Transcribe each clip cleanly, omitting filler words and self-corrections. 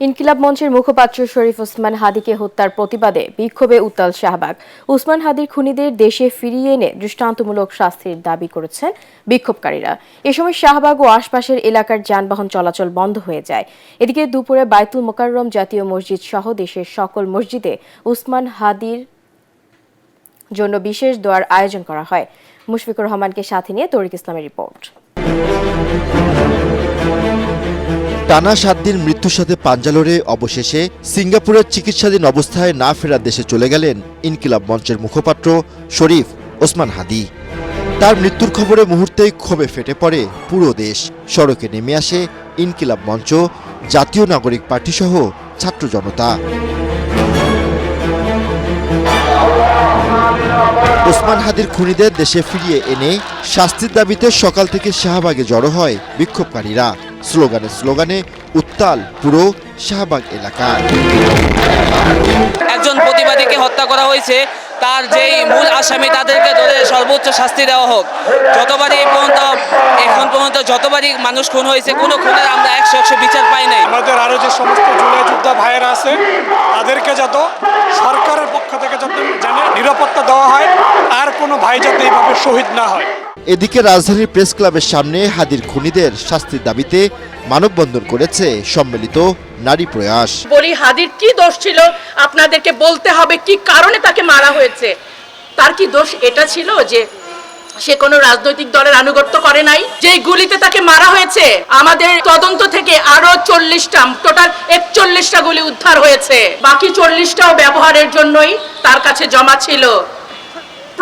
ইনকিলাব মঞ্চের মুখপাত্র শরীফ ওসমান হাদিকে হত্যার প্রতিবাদে বিক্ষোভে উত্তাল শাহবাগ। ওসমান হাদির খুনিদের দেশে ফিরিয়ে এনে দৃষ্টান্তমূলক শাস্তির দাবি করেছেন বিক্ষোভকারীরা। এ সময় শাহবাগ ও আশপাশের এলাকার যানবাহন চলাচল বন্ধ হয়ে যায়। এদিকে দুপুরে বায়তুল মোকাররম জাতীয় মসজিদ সহ দেশের সকল মসজিদে ওসমান হাদির জন্য বিশেষ দোয়ার আয়োজন করা হয়। মুশফিকুর রহমানকে সাথে নিয়ে তরিক ইসলামের রিপোর্ট। টানা 7 দিন মৃত্যুর সাথে পাঞ্জা লড়ে অবশেষে সিঙ্গাপুরের চিকিৎসাধীন অবস্থায় না ফেরার দেশে চলে গেলেন ইনকিলাব মঞ্চের মুখপাত্র শরীফ ওসমান হাদি। তার মৃত্যুর খবরে মুহূর্তেই ক্ষোভে ফেটে পড়ে পুরো দেশ। সড়কে নেমে আসে ইনকিলাব মঞ্চ, জাতীয় নাগরিক পার্টি সহ ছাত্র জনতা। ওসমান হাদির খুনিদের দেশে ফিরিয়ে এনে শাস্তির দাবিতে সকাল থেকে শাহবাগে জড়ো হয় বিক্ষোভকারীরা। স্লোগানে স্লোগানে উত্তাল পুরো শাহবাগ এলাকা। একজন প্রতিবাদীকে হত্যা করা হয়েছে, তার যেই মূল আসামি তাদেরকে ধরে সর্বোচ্চ শাস্তি দেওয়া হোক। যতবারই এখন পর্যন্ত যতবারই মানুষ খুন হয়েছে, কোনো খুনের আমরা 100% বিচার পাই নাই। আমাদের আরো যে সমস্ত জুলাই যোদ্ধা ভাইয়েরা আছে তাদেরকে যত সরকারের পক্ষ থেকে যত নিরাপত্তা দেওয়া হয়, আর কোনো ভাই যাতে এইভাবে শহীদ না হয়। এদিকে রাজধানীর প্রেস ক্লাবের সামনে হাদির খুনিদের শাস্তির দাবিতে মানববন্ধন করেছে সম্মিলিত নারী প্রয়াস। বলি, হাদির কি দোষ ছিল? আপনাদেরকে বলতে হবে কি কারণে তাকে মারা হয়েছে। তার কি দোষ এটা ছিল যে সে কোনো রাজনৈতিক দলের আনুগত্য করে নাই? যে গুলিতে তাকে মারা হয়েছে, আমাদের তদন্ত থেকে আরো 40টা, টোটাল 41টা গুলি উদ্ধার হয়েছে। বাকি 40টাও ব্যবহারের জন্যই তার কাছে জমা ছিল।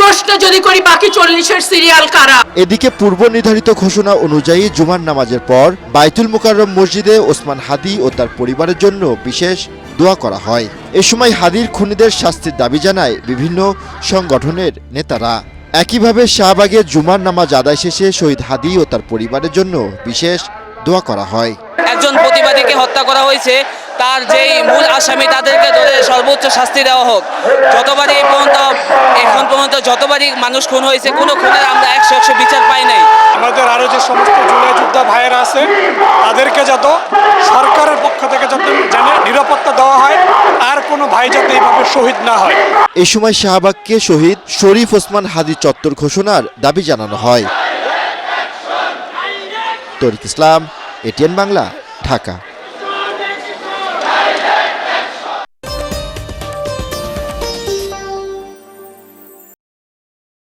প্রশ্ন যদি করি, বাকি 40-এর সিরিয়াল কারা? এদিকে পূর্ব নির্ধারিত ঘোষণা অনুযায়ী জুমার নামাজের পর বায়তুল মোকাররম মসজিদে ওসমান হাদি ও তার পরিবারের জন্য বিশেষ দোয়া করা হয়। এ সময় হাদির খুনিদের শাস্তির দাবি জানায় বিভিন্ন সংগঠনের নেতারা। একইভাবে শাহবাগে জুমার নামাজ আদায় শেষে শহীদ হাদি ও তার পরিবারের জন্য বিশেষ দোয়া করা হয়। একজন প্রতিবাদীকে হত্যা করা হয়েছে, তার যেই মূল আসামি তাদেরকে ধরে সর্বোচ্চ শাস্তি দেওয়া হোক। যতবারই এখন পর্যন্ত যতবারই মানুষ খুন হয়েছে, কোনো খুনের আমরা 100% বিচার পাই নাই। আমাদের আরো যে সমস্ত জুলাই যোদ্ধা ভাইয়েরা আছে তাদেরকে যত সরকারের পক্ষ থেকে যত নিরাপত্তা দেওয়া হয়, আর কোনো ভাই যাতে এইভাবে শহীদ না হয়। এই সময় শাহবাগকে শহীদ শরীফ ওসমান হাদি চত্বর ঘোষণার দাবি জানানো হয়। তরিক ইসলাম, এটিএন বাংলা, ঢাকা।